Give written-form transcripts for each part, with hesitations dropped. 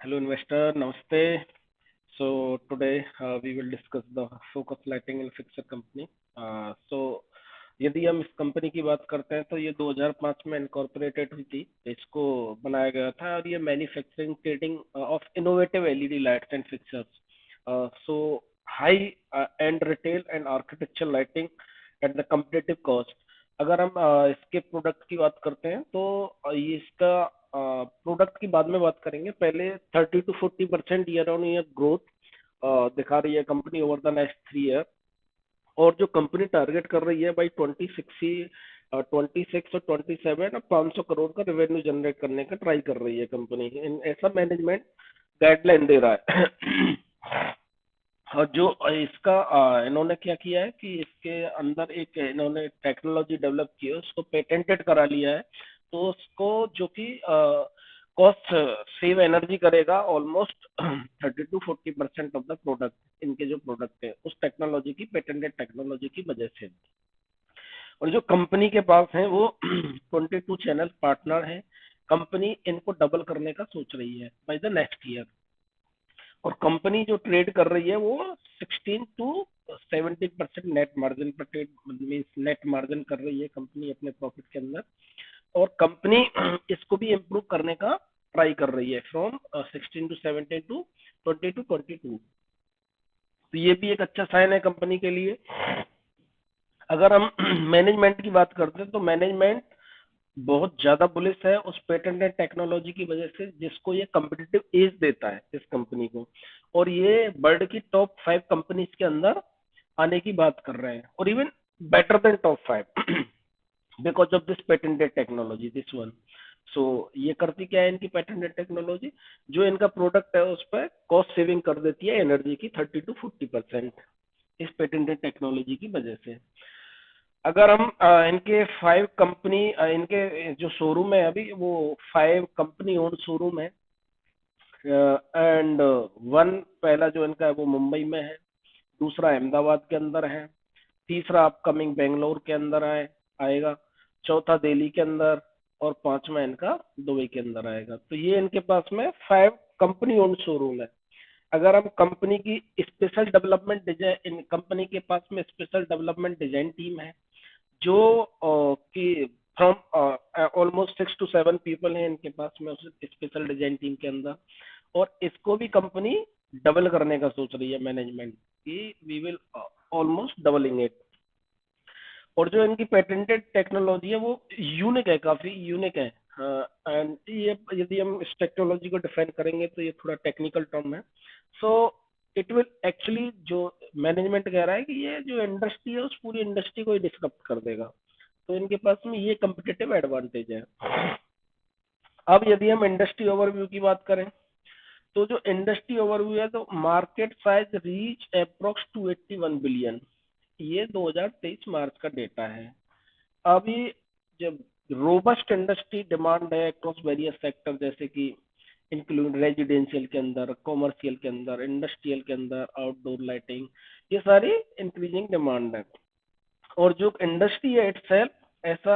Hello, investor. Namaste. So today we will discuss the Focus Lighting and Fixer company. So यदि हम इस company की बात करते हैं तो ये 2005 में इनकॉर्पोरेटेड हुई थी। इसको बनाया गया था और ये manufacturing trading of innovative LED lights and fixers. So high end retail and architecture lighting at the competitive cost. अगर हम इसके प्रोडक्ट की बात करते हैं तो ये इसका प्रोडक्ट की बाद में बात करेंगे। पहले 30 to 40% year on year growth दिखा रही है company over the next 3 year. और जो कंपनी टारगेट कर रही है बाई 26 और 27 अब 500 करोड़ का रेवेन्यू जनरेट करने का ट्राई कर रही है कंपनी। ऐसा मैनेजमेंट गाइडलाइन दे रहा है। और जो इसका इन्होंने क्या किया है कि इसके अंदर एक इन्होंने टेक्नोलॉजी डेवलप की है, उसको पेटेंटेड करा लिया है। तो उसको जो कि कॉस्ट सेव एनर्जी करेगा almost 30 to 40% of the product. इनके जो प्रोडक्ट है उस टेक्नोलॉजी की पेटेंटेड टेक्नोलॉजी की वजह से। और जो कंपनी के पास है वो 22 चैनल पार्टनर है। कंपनी इनको डबल करने का सोच रही है बाय द नेक्स्ट ईयर। और कंपनी जो ट्रेड कर रही है वो 16 to 17% नेट मार्जिन पर ट्रेड मीन्स नेट मार्जिन कर रही है कंपनी अपने प्रॉफिट के अंदर। और कंपनी इसको भी इम्प्रूव करने का ट्राई कर रही है फ्रॉम 16 to 17 to 20 to 22। तो ये भी एक अच्छा साइन है कंपनी के लिए। अगर हम मैनेजमेंट की बात करते हैं तो मैनेजमेंट बहुत ज्यादा बुलिश है उस पेटेंटेड टेक्नोलॉजी की वजह से जिसको ये कम्पिटिटिव एज देता है इस कंपनी को। और ये वर्ल्ड की टॉप 5 कंपनीज के अंदर आने की बात कर रहे हैं और even better than top 5 because of this patented technology this one. So ये करती क्या है इनकी पेटेंटेड टेक्नोलॉजी, जो इनका प्रोडक्ट है उस पर कॉस्ट सेविंग कर देती है एनर्जी की 30 to 40% इस पेटेंटेड टेक्नोलॉजी की वजह से। अगर हम इनके 5 कंपनी इनके जो शोरूम है अभी वो 5 कंपनी ओन शोरूम है। एंड वन पहला जो इनका है वो मुंबई में है, दूसरा अहमदाबाद के अंदर है, तीसरा अपकमिंग बेंगलोर के अंदर आएगा, चौथा दिल्ली के अंदर और पांचवा इनका दुबई के अंदर आएगा। तो ये इनके पास में 5 कंपनी ओन शोरूम है। अगर हम कंपनी की स्पेशल डेवलपमेंट डिजाइन, कंपनी के पास में स्पेशल डेवलपमेंट डिजाइन टीम है जो कि फ्रॉम ऑलमोस्ट 6 to 7 पीपल हैं इनके पास में उस स्पेशल डिजाइन टीम के अंदर। और इसको भी कंपनी डबल करने का सोच रही है मैनेजमेंट कि we will almost doubling it. और जो इनकी पेटेंटेड टेक्नोलॉजी है वो यूनिक है, काफी यूनिक है। एंड ये यदि हम इस टेक्नोलॉजी को डिफाइन करेंगे तो ये थोड़ा टेक्निकल टर्म है। सो इट विल एक्चुअली जो मैनेजमेंट कह रहा है कि ये जो इंडस्ट्री है उस पूरी इंडस्ट्री को ही डिस्टर्ब कर देगा। तो इनके पास में ये कम्पिटिटिव एडवांटेज है। अब यदि हम इंडस्ट्री ओवरव्यू की बात करें तो जो इंडस्ट्री ओवरव्यू है तो market size reach approx 281 billion. ये 2023 मार्च का डेटा है। अभी जब रोबस्ट इंडस्ट्री डिमांड है अक्रॉस वेरियस सेक्टर जैसे कि इंक्लूड रेजिडेंशियल के अंदर, कॉमर्शियल के अंदर, इंडस्ट्रियल के अंदर, आउटडोर लाइटिंग, ये सारी इंक्रीजिंग डिमांड है। और जो इंडस्ट्री है इटसेल्फ ऐसा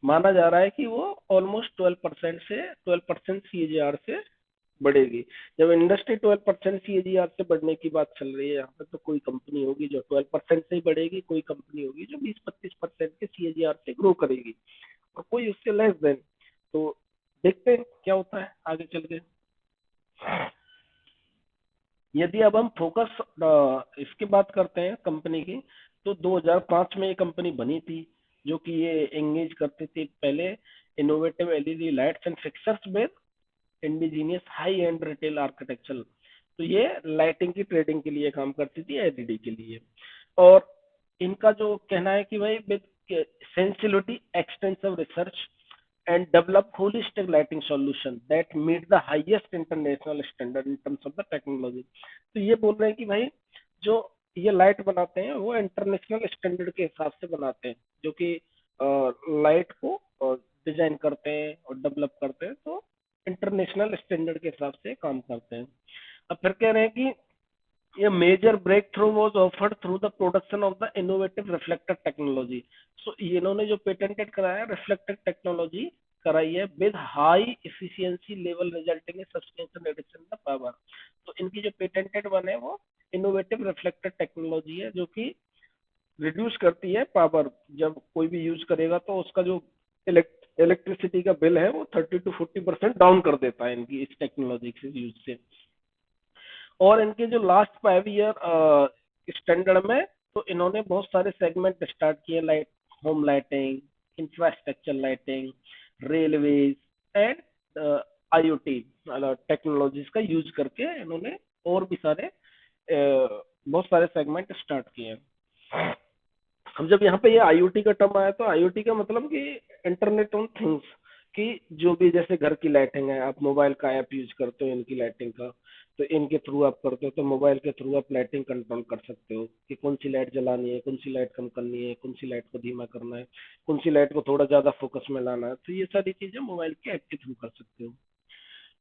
माना जा रहा है कि वो ऑलमोस्ट 12% सीएजीआर से बढ़ेगी। जब इंडस्ट्री 12% सीएजीआर से बढ़ने की बात चल रही है यहाँ पे तो कोई कंपनी होगी जो 12% से ही बढ़ेगी, कोई कंपनी होगी जो 20-25% के सीएजीआर से ग्रो करेगी और कोई उससे लेस देन। तो देखते हैं क्या होता है आगे चल के। यदि अब हम फोकस इसकी बात करते हैं कंपनी की तो 2005 में ये कंपनी बनी थी जो कि ये एंगेज करती थी पहले innovative LED lights and fixtures में indigenous high end retail architecture. तो ये लाइटिंग की ट्रेडिंग के लिए काम करती थी एलईडी के लिए। और इनका जो कहना है कि भाई with sensitivity extensive research and develop holistic lighting solution that meet the highest international standard in terms of the technology। तो ये बोल रहे हैं कि भाई जो ये लाइट बनाते हैं वो इंटरनेशनल स्टैंडर्ड के हिसाब से बनाते हैं, जो कि लाइट को डिजाइन करते हैं और डेवलप करते हैं तो इंटरनेशनल स्टैंडर्ड के हिसाब से काम करते हैं। अब फिर कह रहे हैं कि a major breakthrough was offered through the production of the innovative reflector technology। so इन्होंने जो पेटेंटेड कराया रिफ्लेक्टर टेक्नोलॉजी कराई है with high efficiency level resulting in substantial reduction in the power. तो इनकी जो पेटेंटेड वन है वो इनोवेटिव रिफ्लेक्टर टेक्नोलॉजी है, जो कि रिड्यूस करती है पावर। जब कोई भी यूज करेगा तो उसका जो इलेक्ट्रिसिटी का बिल है वो 30 to 40% डाउन कर देता है इनकी इस टेक्नोलॉजी से यूज से। और इनके जो लास्ट 5 ईयर स्टैंडर्ड में तो इन्होंने बहुत सारे सेगमेंट स्टार्ट किए, like home lighting, infrastructure lighting, railways and IoT technologies का यूज करके इन्होंने और भी सारे बहुत सारे सेगमेंट स्टार्ट किए हैं। हम जब यहाँ पे ये आईओटी का टर्म आया तो आईओटी का मतलब कि इंटरनेट ऑन थिंग्स, कि जो भी जैसे घर की लाइटिंग है, आप मोबाइल का ऐप यूज करते हो इनकी लाइटिंग का, तो इनके थ्रू आप करते हो, तो मोबाइल के थ्रू आप लाइटिंग कंट्रोल कर सकते हो कि कौन सी लाइट जलानी है, कौन सी लाइट कम करनी है, कौन सी लाइट को धीमा करना है, कौन सी लाइट को थोड़ा ज्यादा फोकस में लाना है। तो ये सारी चीजें मोबाइल के ऐप के थ्रू कर सकते हो।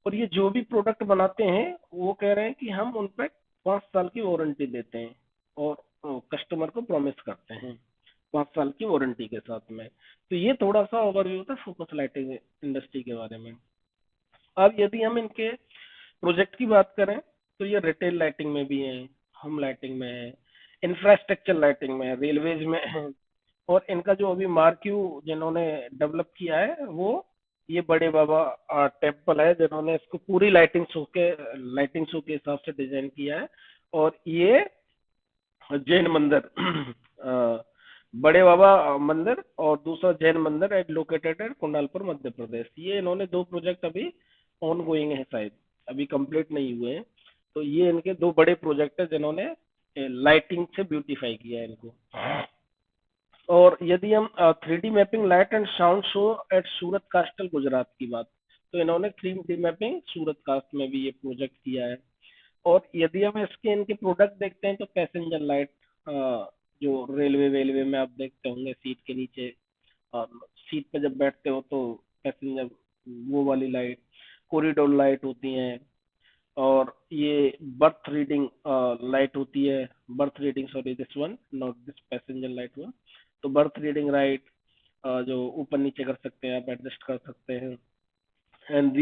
और ये जो भी प्रोडक्ट बनाते हैं वो कह रहे हैं कि हम उन पर 5 साल की वारंटी देते हैं और कस्टमर को प्रॉमिस करते हैं 5 साल की वारंटी के साथ में। तो ये थोड़ा सा ओवरव्यू था फोकस लाइटिंग इंडस्ट्री के बारे में। अब यदि हम इनके प्रोजेक्ट की बात करें तो ये रिटेल लाइटिंग में भी है, होम लाइटिंग में है, इंफ्रास्ट्रक्चर लाइटिंग में है, रेलवेज में है। और इनका जो अभी मार्क्यू जिन्होंने डेवलप किया है वो ये बड़े बाबा टेम्पल है, जिन्होंने इसको पूरी लाइटिंग शो के हिसाब से डिजाइन किया है। और ये जैन मंदिर बड़े बाबा मंदिर और दूसरा जैन मंदिर eight located at कुंडालपुर Madhya Pradesh. ये इन्होंने 2 प्रोजेक्ट अभी ऑन गोइंग है, शायद अभी कंप्लीट नहीं हुए हैं। तो ये इनके 2 बड़े प्रोजेक्ट है जिन्होंने लाइटिंग से ब्यूटीफाई किया है इनको। और यदि हम 3D mapping light and sound show at सूरत कास्टल गुजरात की बात, तो इन्होंने 3D मैपिंग सूरत कास्ट में भी ये प्रोजेक्ट किया है। और यदि हम इसके इनके प्रोडक्ट देखते हैं तो पैसेंजर लाइट, जो रेलवे वेलवे में आप देखते होंगे सीट के नीचे, सीट पे जब बैठते हो तो पैसेंजर वो वाली लाइट, कॉरिडोर लाइट होती हैं। और ये बर्थ रीडिंग लाइट होती है, birth reading, sorry this one not this passenger light one. तो बर्थ रीडिंग लाइट जो ऊपर नीचे कर सकते हैं, आप एडजस्ट कर सकते हैं। एंड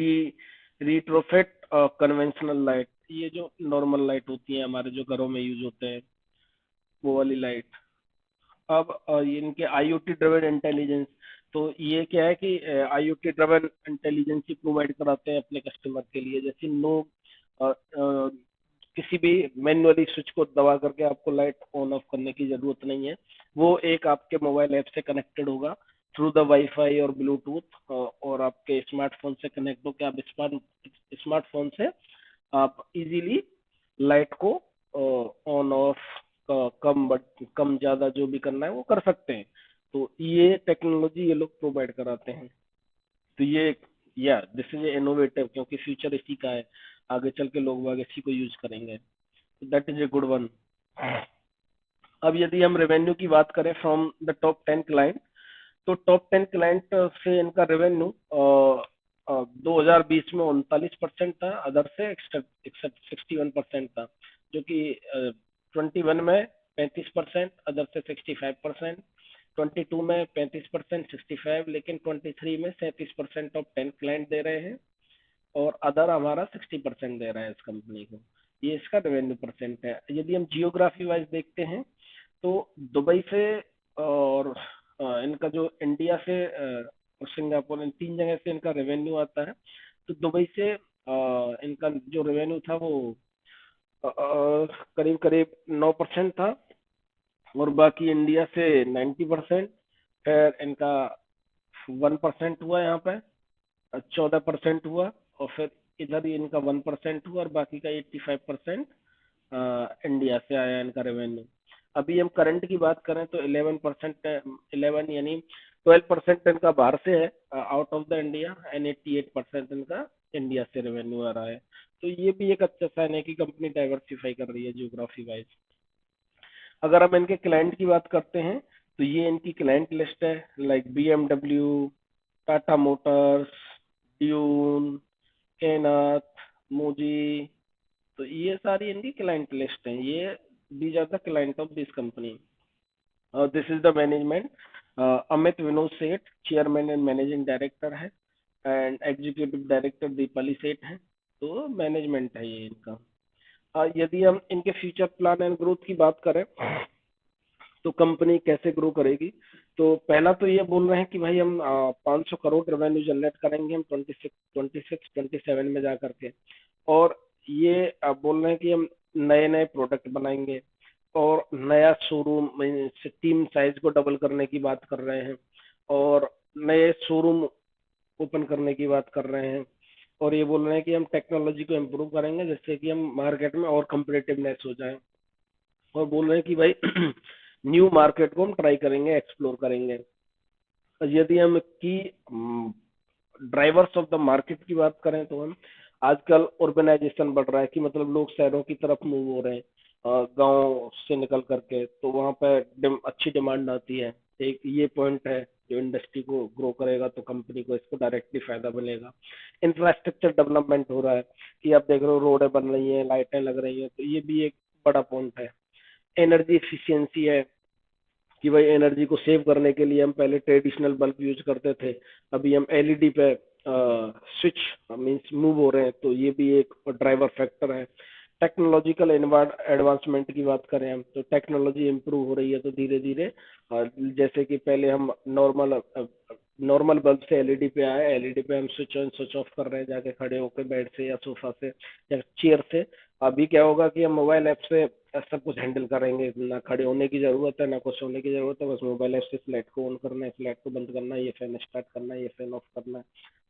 रिट्रोफिट कन्वेंशनल लाइट, ये जो नॉर्मल लाइट होती है हमारे जो घरों में यूज होते हैं वो वाली लाइट। अब ये इनके आईओटी ड्रिवन इंटेलिजेंस, तो ये क्या है कि आईओटी ड्रिवन इंटेलिजेंस ही प्रोवाइड कराते हैं अपने कस्टमर के लिए। जैसे नो किसी भी मैन्युअली स्विच को दबा करके आपको लाइट ऑन ऑफ करने की जरूरत नहीं है। वो एक आपके मोबाइल ऐप से कनेक्टेड होगा थ्रू द वाईफाई और ब्लूटूथ, और आपके स्मार्टफोन से कनेक्ट होकर आप स्मार्टफोन से आप इजीली लाइट को ऑन ऑफ, कम ज्यादा जो भी करना है वो कर सकते हैं। तो ये टेक्नोलॉजी ये लोग प्रोवाइड कराते हैं। तो ये या दिस इज इनोवेटिव, क्योंकि फ्यूचर इसी का है, आगे चल के लोग बाग इसी को यूज करेंगे। That is a good one. अब यदि हम रेवेन्यू की बात करें फ्रॉम द टॉप 10 क्लाइंट, तो टॉप 10 क्लाइंट से इनका रेवेन्यू 2020 में 39% था, अदर से 61% था। जो कि 21 में 35%, अदर से 65%, 22 में 35%, 65, लेकिन 23 में 37% टॉप 10 क्लाइंट दे रहे हैं और अदर हमारा 60% दे रहा है इस कंपनी को। ये इसका रेवेन्यू परसेंट है। यदि हम जियोग्राफी वाइज देखते हैं तो दुबई से और इनका जो इंडिया से और सिंगापुर, इन 3 जगह से इनका रेवेन्यू आता है। तो दुबई से इनका जो रेवेन्यू था वो करीब करीब 9% था, और बाकी इंडिया से 90%, फिर इनका 1% हुआ यहाँ पे, 14% हुआ, और फिर इधर ही इनका 1% हुआ, और बाकी का 85% इंडिया से आया इनका रेवेन्यू। अभी हम करंट की बात करें तो 11%, 11 यानी 12% इनका बाहर से है, out of the India, and 88% इनका इंडिया से रेवेन्यू आ रहा है। तो ये भी एक अच्छा साइन है कि कंपनी डाइवर्सिफाई कर रही है जियोग्राफी वाइज। अगर हम इनके क्लाइंट की बात करते हैं तो ये इनकी क्लाइंट लिस्ट है, लाइक BMW, टाटा मोटर्स, ड्यून, केनाथ, मोजी। तो ये सारी इनकी क्लाइंट लिस्ट है। ये these are the client of this company. This is the management. Amit Vinod Seth chairman and managing director है, and executive director Deepali Seth है। तो मैनेजमेंट है ये इनका। यदि हम इनके फ्यूचर प्लान एंड ग्रोथ की बात करें तो कंपनी कैसे ग्रो करेगी, तो पहला तो ये बोल रहे हैं कि भाई हम 500 करोड़ रेवेन्यू जनरेट करेंगे हम 26 27 में जा करके। और ये बोल रहे हैं कि हम नए नए प्रोडक्ट बनाएंगे और नया शोरूम टीम साइज को डबल करने की बात कर रहे हैं और नए शोरूम ओपन करने की बात कर रहे हैं। और ये बोल रहे हैं कि हम टेक्नोलॉजी को इम्प्रूव करेंगे जिससे कि हम मार्केट में और कम्पिटिटिवनेस हो जाए। और बोल रहे हैं कि भाई न्यू मार्केट को हम ट्राई करेंगे, एक्सप्लोर करेंगे। यदि हम की ड्राइवर्स ऑफ द मार्केट की बात करें तो हम आजकल उर्बनाइजेशन बढ़ रहा है कि मतलब लोग शहरों की तरफ मूव हो रहे हैं गांव से निकल करके, तो वहां पे अच्छी डिमांड आती है। एक ये पॉइंट है जो इंडस्ट्री को ग्रो करेगा तो कंपनी को इसको डायरेक्टली फायदा मिलेगा। इंफ्रास्ट्रक्चर डेवलपमेंट हो रहा है कि आप देख रहे हो रोडें बन रही हैं, लाइटें लग रही हैं, तो ये भी एक बड़ा पॉइंट है। एनर्जी एफिशिएंसी है कि भाई एनर्जी को सेव करने के लिए हम पहले ट्रेडिशनल बल्ब यूज करते थे, अभी हम एलईडी पे स्विच मींस मूव हो रहे हैं, तो ये भी एक ड्राइवर फैक्टर है। टेक्नोलॉजिकल एडवांसमेंट की बात करें हम तो टेक्नोलॉजी इंप्रूव हो रही है, तो धीरे धीरे जैसे कि पहले हम नॉर्मल बल्ब से एलईडी पे आए, एलईडी पे हम स्विच ऑन स्विच ऑफ कर रहे हैं जाके खड़े होकर बेड से या सोफा से या चेयर से। अभी क्या होगा कि हम मोबाइल ऐप से सब कुछ हैंडल करेंगे, ना खड़े होने की जरूरत है ना कुछ होने की जरूरत है, बस मोबाइल ऐप से फ्लैट को ऑन करना है, फ्लैट को बंद करना है, ये फैन स्टार्ट करना है, ये फैन ऑफ करना है।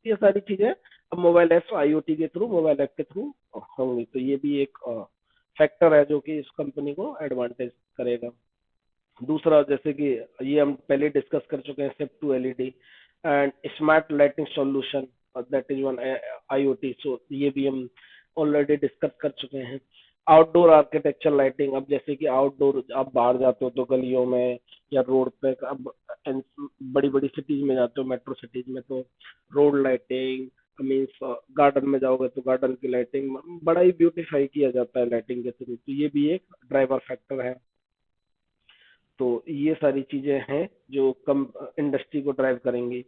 ये सारी चीजें अब मोबाइल ऐप आईओटी के थ्रू, मोबाइल ऐप के थ्रू होंगी, तो ये भी एक फैक्टर है जो कि इस कंपनी को एडवांटेज करेगा। दूसरा जैसे कि ये हम पहले डिस्कस कर चुके हैं, shift to LED and smart lighting solution, that is one IoT, so ये भी हम ऑलरेडी डिस्कस कर चुके हैं। आउटडोर आर्किटेक्चर लाइटिंग, अब जैसे कि आउटडोर आप बाहर जाते हो तो गलियों में या रोड पे, अब बड़ी बड़ी सिटीज में जाते हो, मेट्रो सिटीज में, तो रोड लाइटिंग मीन्स गार्डन में जाओगे तो गार्डन की लाइटिंग बड़ा ही ब्यूटीफाई किया जाता है लाइटिंग के थ्रू, तो ये भी एक ड्राइवर फैक्टर है। तो ये सारी चीजें हैं जो कम इंडस्ट्री को ड्राइव करेंगी।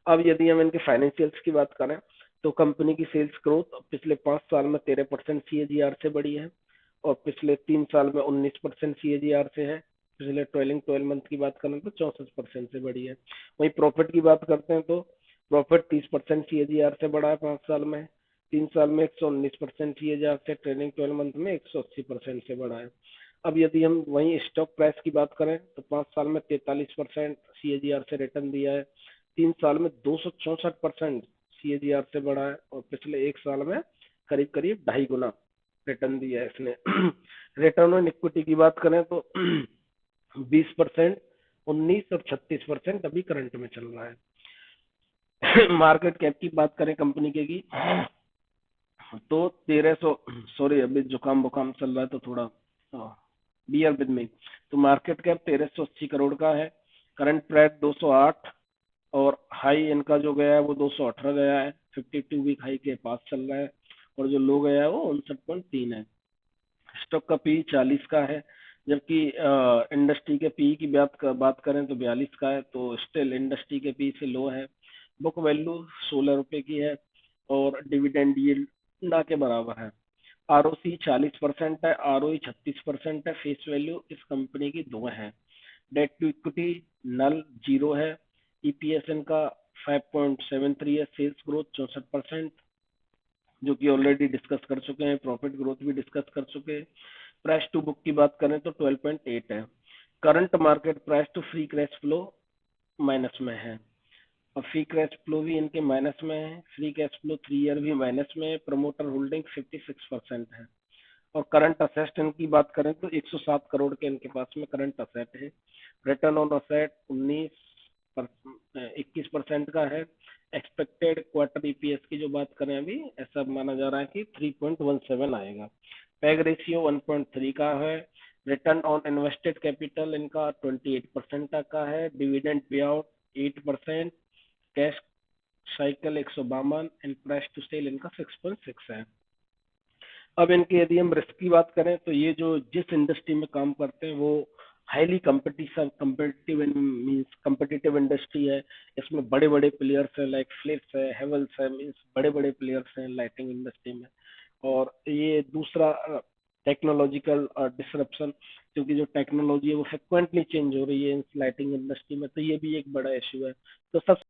अब यदि हम इनके फाइनेंशियल्स की बात करें तो कंपनी की सेल्स ग्रोथ पिछले 5 साल में 13% सीएजीआर से बढ़ी है और पिछले 3 साल में 19% सीएजीआर से है। पिछले ट्वेलिंग 12 मंथ की बात करें तो 64% से बढ़ी है। वहीं प्रॉफिट की बात करते हैं तो प्रॉफिट 30% सीएजीआर से बढ़ा है 5 साल में, 3 साल में 119% सीएजीआर से, ट्रेलिंग 12 मंथ में 180% से बढ़ा है। अब यदि हम वहीं स्टॉक प्राइस की बात करें तो 5 साल में 43% सीएजीआर से रिटर्न दिया है, 3 साल में 264% सीएजीआर से बढ़ा है और पिछले 1 साल में करीब करीब 2.5 गुना रिटर्न दिया है इसने। रिटर्न ऑन इक्विटी की बात करें तो 20%, 19 और 36% अभी करंट में चल रहा है। मार्केट कैप की बात करें कंपनी के की तो 1300, सॉरी अभी जुकाम बुखाम चल रहा है तो थोड़ा बियर विद मी, तो मार्केट कैप 1380 करोड़ का है। करंट प्राइस 208 और हाई इनका जो गया है वो 218 गया है, 52 वीक हाई के पास चल रहा है। और जो लो गया है वो 59.3 है। स्टॉक का पी 40 का है, जबकि इंडस्ट्री के पी की बात करें तो 42 का है, तो स्टिल इंडस्ट्री के पी से लो है। बुक वैल्यू 16 रुपए की है और डिविडेंड यील्ड ना के बराबर है। आरओसी 40% है, आरओई 36% है। फेस वैल्यू इस कंपनी की 2 है। डेट टू इक्विटी नल 0 है। ईपीएस इनका 5.73 है। सेल्स ग्रोथ 64%, जो कि ऑलरेडी डिस्कस कर चुके हैं। प्रॉफिट ग्रोथ भी डिस्कस कर चुके हैं। प्राइस टू बुक की बात करें तो 12.8 है। Current market price to free cash flow minus में है और फ्री कैश फ्लो भी इनके माइनस में है। फ्री कैश फ्लो 3 ईयर भी माइनस में है। प्रमोटर होल्डिंग 56% है। और करंट असेट इनकी बात करें तो 107 करोड़ के इनके पास में करंट असेट है। रिटर्न ऑन असेट 21% का है। एक्सपेक्टेड क्वार्टर ईपीएस की जो बात करें अभी ऐसा माना जा रहा है कि 3.17 आएगा। पैग रेशियो 1.3 का है। रिटर्न ऑन इन्वेस्टेड कैपिटल इनका 28% का है। Dividend pay out 8%। Cash cycle 152 and price to sale इनका 6.6 है। अब इनके यदि हम रिस्क की बात करें तो ये जो जिस इंडस्ट्री में काम करते हैं वो highly competitive means competitive industry है। इसमें बड़े बड़े प्लेयर्स हैं, लाइक फिलिप्स है, हेवल्स है, मींस बड़े बड़े प्लेयर्स हैं लाइटिंग इंडस्ट्री में। और ये दूसरा टेक्नोलॉजिकल डिसरप्शन, क्योंकि जो टेक्नोलॉजी है वो फ्रिक्वेंटली चेंज हो रही है इस लाइटिंग इंडस्ट्री में, तो ये भी एक बड़ा इशू है। तो सब